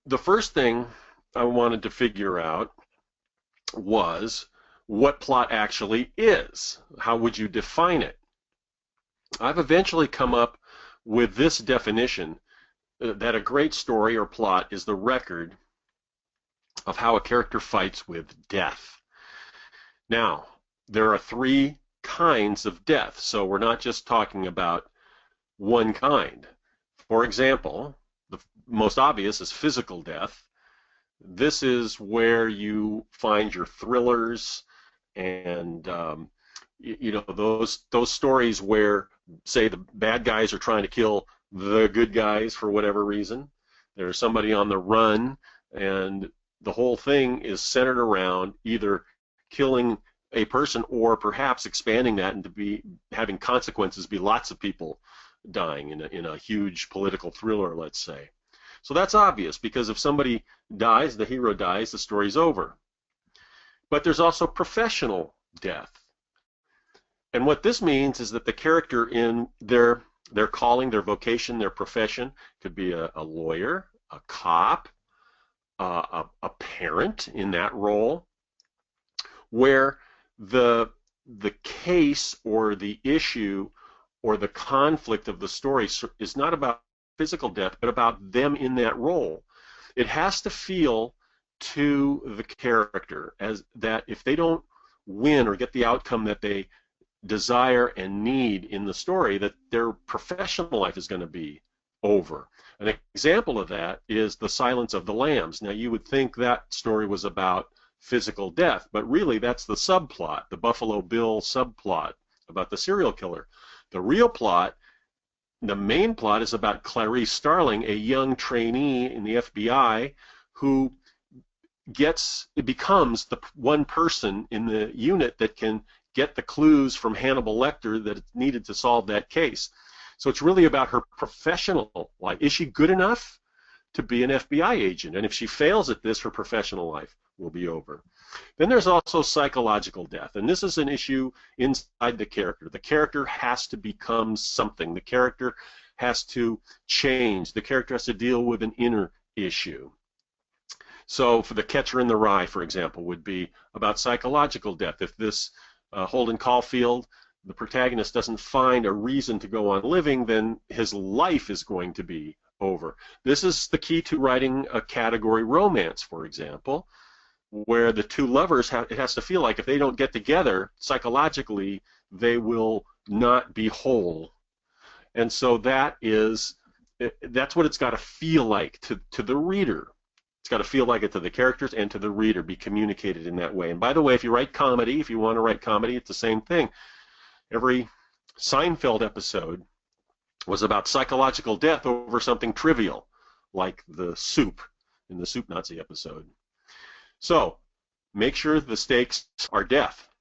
The first thing I wanted to figure out was what plot actually is. How would you define it? I've eventually come up with this definition that a great story or plot is the record of how a character fights with death. Now, there are three kinds of death, so we're not just talking about one kind. For example, the most obvious is physical death. This is where you find your thrillers and those stories where, say, the bad guys are trying to kill the good guys for whatever reason. There's somebody on the run, and the whole thing is centered around either killing a person or perhaps expanding that into be having consequences, be lots of people dying in a huge political thriller, let's say. So that's obvious, because if somebody dies, the hero dies, the story's over. But there's also professional death. And what this means is that the character in their calling, their vocation, their profession, could be a lawyer, a cop, a parent in that role, where the case or the issue or the conflict of the story is not about physical death, but about them in that role. It has to feel to the character as that if they don't win or get the outcome that they desire and need in the story, that their professional life is going to be over. An example of that is The Silence of the Lambs. Now, you would think that story was about physical death, but really that's the subplot, the Buffalo Bill subplot about the serial killer. The real plot, the main plot, is about Clarice Starling, a young trainee in the FBI who becomes the one person in the unit that can get the clues from Hannibal Lecter that it's needed to solve that case. So it's really about her professional life. Is she good enough to be an FBI agent? And if she fails at this, her professional life will be over. Then there's also psychological death, and this is an issue inside the character. The character has to become something. The character has to change. The character has to deal with an inner issue. So for The Catcher in the Rye, for example, would be about psychological death. If this Holden Caulfield, the protagonist, doesn't find a reason to go on living, then his life is going to be over. This is the key to writing a category romance, for example, where the two lovers it has to feel like if they don't get together psychologically, they will not be whole. And so that's what it's got to feel like to the reader. It's got to feel like it to the characters and to the reader, be communicated in that way. And by the way, if you write comedy, if you want to write comedy, it's the same thing. Every Seinfeld episode was about psychological death over something trivial, like the soup in the Soup Nazi episode. So make sure the stakes are death.